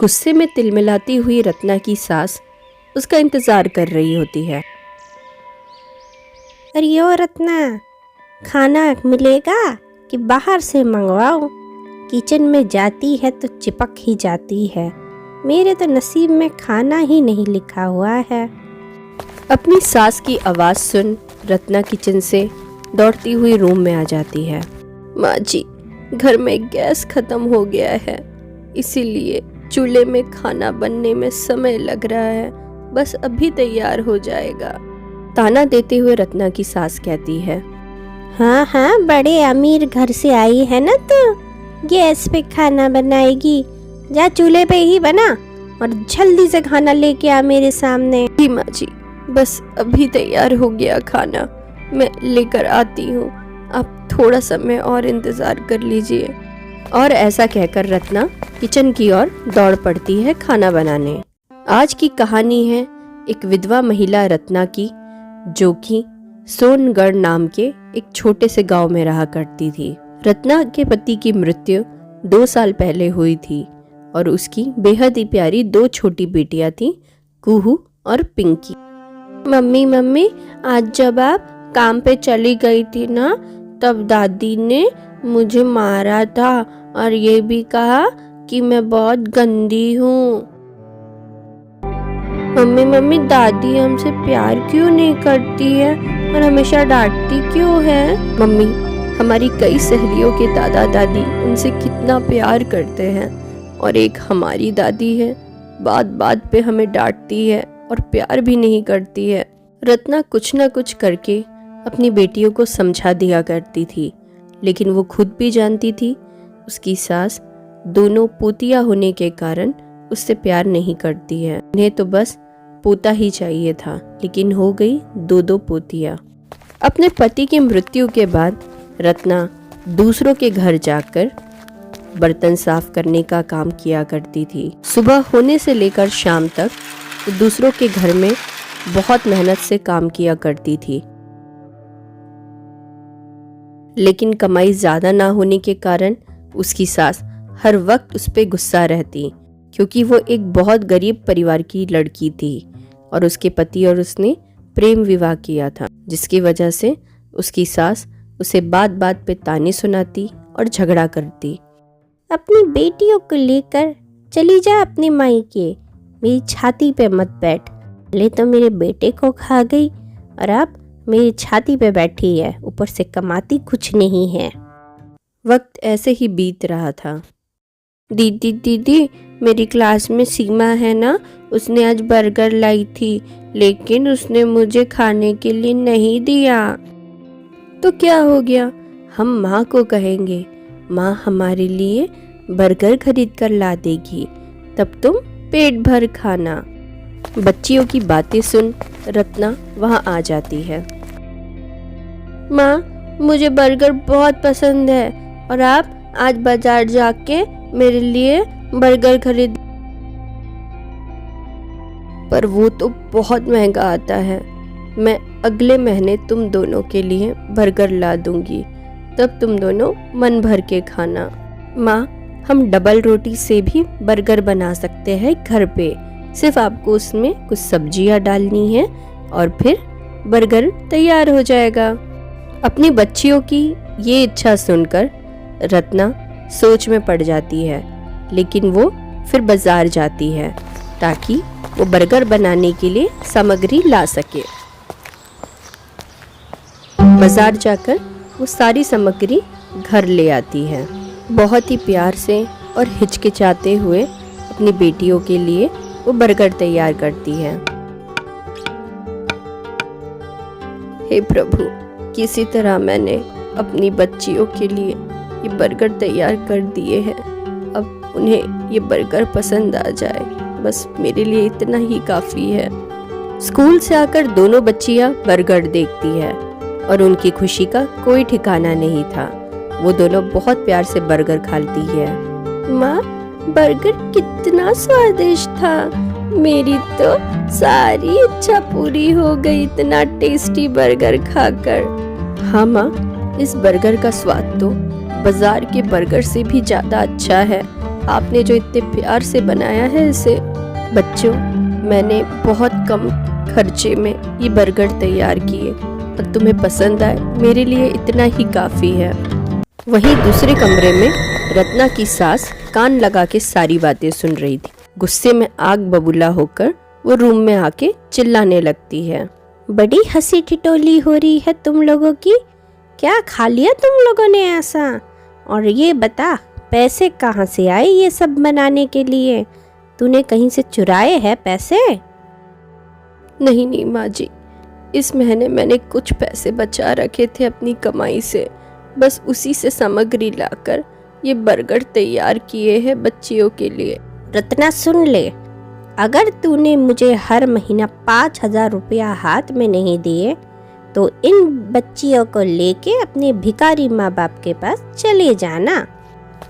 गुस्से में तिलमिलाती हुई रत्ना की सास उसका इंतजार कर रही होती है। अरे ओ रत्ना, खाना मिलेगा कि बाहर से मंगवाओ? किचन में जाती है तो चिपक ही जाती है। मेरे तो नसीब में खाना ही नहीं लिखा हुआ है। अपनी सास की आवाज़ सुन रत्ना किचन से दौड़ती हुई रूम में आ जाती है। माँ जी, घर में गैस खत्म हो गया है, इसीलिए चूल्हे में खाना बनने में समय लग रहा है। बस अभी तैयार हो जाएगा। ताना देते हुए रत्ना की सास कहती है, हाँ हाँ, बड़े अमीर घर से आई है ना, तो गैस पे खाना बनाएगी? जा चूल्हे पे ही बना और जल्दी से खाना लेके आ मेरे सामने। जी माँ जी, बस अभी तैयार हो गया खाना, मैं लेकर आती हूँ। आप थोड़ा समय और इंतजार कर लीजिए। और ऐसा कहकर रत्ना किचन की ओर दौड़ पड़ती है खाना बनाने। आज की कहानी है एक विधवा महिला रत्ना की, जो कि सोनगढ़ नाम के एक छोटे से गांव में रहा करती थी। रत्ना के पति की मृत्यु 2 साल पहले हुई थी और उसकी बेहद ही प्यारी 2 छोटी बेटियां थीं, कुहू और पिंकी। मम्मी, आज जब आप काम पे चली गई थी ना, तब दादी ने मुझे मारा था और ये भी कहा कि मैं बहुत गंदी हूँ। मम्मी, दादी हमसे प्यार क्यों नहीं करती है और हमेशा डांटती क्यों है? मम्मी, हमारी कई सहेलियों के दादा दादी उनसे कितना प्यार करते हैं, और एक हमारी दादी है, बात बात पे हमें डांटती है और प्यार भी नहीं करती है। रत्ना कुछ न कुछ करके अपनी बेटियों को समझा दिया करती थी, लेकिन वो खुद भी जानती थी उसकी सास दोनों पोतिया होने के कारण उससे प्यार नहीं करती है। उन्हें तो बस पोता ही चाहिए था, लेकिन हो गई 2 पोतियां। अपने पति की मृत्यु के बाद रत्ना दूसरों के घर जाकर बर्तन साफ करने का काम किया करती थी। सुबह होने से लेकर शाम तक वो दूसरों के घर में बहुत मेहनत से काम किया करती थी, लेकिन कमाई ज्यादा ना होने के कारण उसकी सास हर वक्त उस पे गुस्सा रहती, क्योंकि वो एक बहुत गरीब परिवार की लड़की थी और उसके पति और उसने प्रेम विवाह किया था, जिसकी वजह से उसकी सास उसे बात बात पे ताने सुनाती और झगड़ा करती। अपनी बेटियों को लेकर चली जा अपनी मायके, मेरी छाती पे मत बैठ। पहले तो मेरे बेटे को खा गई और अब मेरी छाती पे बैठी है, ऊपर से कमाती कुछ नहीं है। वक्त ऐसे ही बीत रहा था। दीदी, मेरी क्लास में सीमा है ना, उसने आज बर्गर लाई थी, लेकिन उसने मुझे खाने के लिए नहीं दिया। तो क्या हो गया, हम माँ को कहेंगे, माँ हमारे लिए बर्गर खरीद कर ला देगी, तब तुम पेट भर खाना। बच्चियों की बातें सुन रत्ना वहाँ आ जाती है। माँ, मुझे बर्गर बहुत पसंद है और आप आज बाजार जाके मेरे लिए बर्गर खरीद। पर वो तो बहुत महंगा आता है, मैं अगले महीने तुम दोनों के लिए बर्गर ला दूंगी, तब तुम दोनों मन भर के खाना। माँ, हम डबल रोटी से भी बर्गर बना सकते हैं घर पे, सिर्फ आपको उसमें कुछ सब्जियां डालनी है और फिर बर्गर तैयार हो जाएगा। अपनी बच्चियों की ये इच्छा सुनकर रत्ना सोच में पड़ जाती है, लेकिन वो फिर बाजार जाती है ताकि वो बर्गर बनाने के लिए सामग्री ला सके। बाजार जाकर वो सारी सामग्री घर ले आती है। बहुत ही प्यार से और हिचकिचाते हुए अपनी बेटियों के लिए वो बर्गर तैयार करती है। हे प्रभु, किसी तरह मैंने अपनी बच्चियों के लिए ये बर्गर तैयार कर दिए हैं। अब उन्हें ये बर्गर पसंद आ जाए, बस मेरे लिए इतना ही काफ़ी है। स्कूल से आकर दोनों बच्चियां बर्गर देखती है और उनकी खुशी का कोई ठिकाना नहीं था। वो दोनों बहुत प्यार से बर्गर खाती है। माँ, बर्गर कितना स्वादिष्ट था, मेरी तो सारी इच्छा पूरी हो गई इतना टेस्टी बर्गर खाकर। हाँ माँ, इस बर्गर का स्वाद तो बाजार के बर्गर से भी ज़्यादा अच्छा है। आपने जो इतने प्यार से बनाया है इसे। बच्चों, मैंने बहुत कम खर्चे में ये बर्गर तैयार किए और तुम्हें पसंद आए, मेरे लिए इतना ही काफ़ी है। वहीं दूसरे कमरे में रत्ना की सास कान लगा के सारी बातें सुन रही थी। गुस्से में आग बबूला होकर वो रूम में आके चिल्लाने लगती है। बड़ी हंसी ठिठोली हो रही है तुम लोगों की। क्या खा लिया तुम लोगों ने ऐसा? और ये बता, पैसे कहाँ से आए ये सब बनाने के लिए? तूने कहीं से चुराए हैं पैसे? नहीं नहीं माँ जी, इस महीने मैंने कुछ पैसे बचा रखे थे अपनी कमाई से, बस उसी से सामग्री लाकर ये बर्गर तैयार किए हैं बच्चियों के लिए। रत्ना सुन ले, अगर तूने मुझे हर महीना 5,000 रुपया हाथ में नहीं दिए तो इन बच्चियों को लेके अपने भिखारी माँ बाप के पास चले जाना।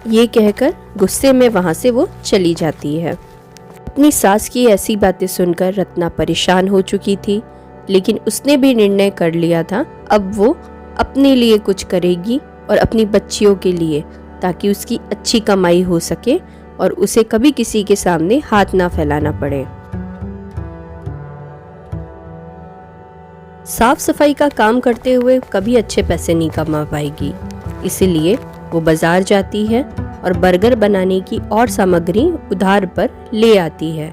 ये कहकर गुस्से में वहाँ से वो चली जाती है। अपनी सास की ऐसी बातें सुनकर रत्ना परेशान हो चुकी थी, लेकिन उसने भी निर्णय कर लिया था अब वो अपने लिए कुछ करेगी और अपनी बच्चियों के लिए, ताकि उसकी अच्छी कमाई हो सके और उसे कभी किसी के सामने हाथ ना फैलाना पड़े। साफ सफाई का काम करते हुए कभी अच्छे पैसे नहीं कमा पाएगी, इसीलिए वो बाजार जाती है और बर्गर बनाने की और सामग्री उधार पर ले आती है।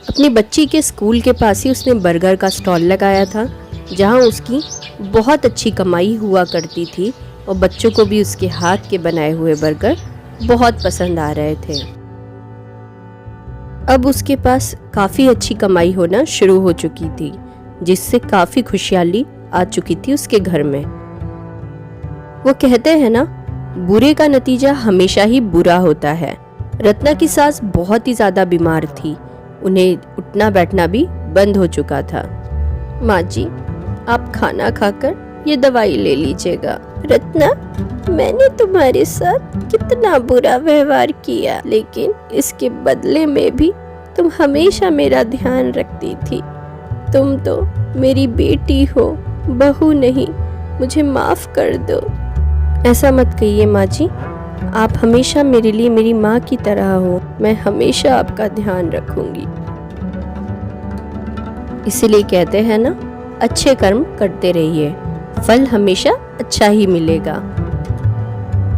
अपनी बच्ची के स्कूल के पास ही उसने बर्गर का स्टॉल लगाया था, जहां उसकी बहुत अच्छी कमाई हुआ करती थी और बच्चों को भी उसके हाथ के बनाए हुए बर्गर बहुत पसंद आ रहे थे। अब उसके पास काफ़ी अच्छी कमाई होना शुरू हो चुकी थी, जिससे काफ़ी खुशहाली आ चुकी थी उसके घर में। वो कहते हैं ना, बुरे का नतीजा हमेशा ही बुरा होता है। रत्ना की सास बहुत ही ज़्यादा बीमार थी, उन्हें उठना बैठना भी बंद हो चुका था। माँ जी, आप खाना खाकर ये दवाई ले लीजिएगा। रत्ना, मैंने तुम्हारे साथ कितना बुरा व्यवहार किया, लेकिन इसके बदले में भी तुम हमेशा मेरा ध्यान रखती थी। तुम तो मेरी बेटी हो, बहू नहीं। मुझे माफ कर दो। ऐसा मत कहिए माँ जी, आप हमेशा मेरे लिए मेरी माँ की तरह हो। मैं हमेशा आपका ध्यान रखूंगी। इसीलिए कहते हैं ना, अच्छे कर्म करते रहिए, फल हमेशा अच्छा ही मिलेगा।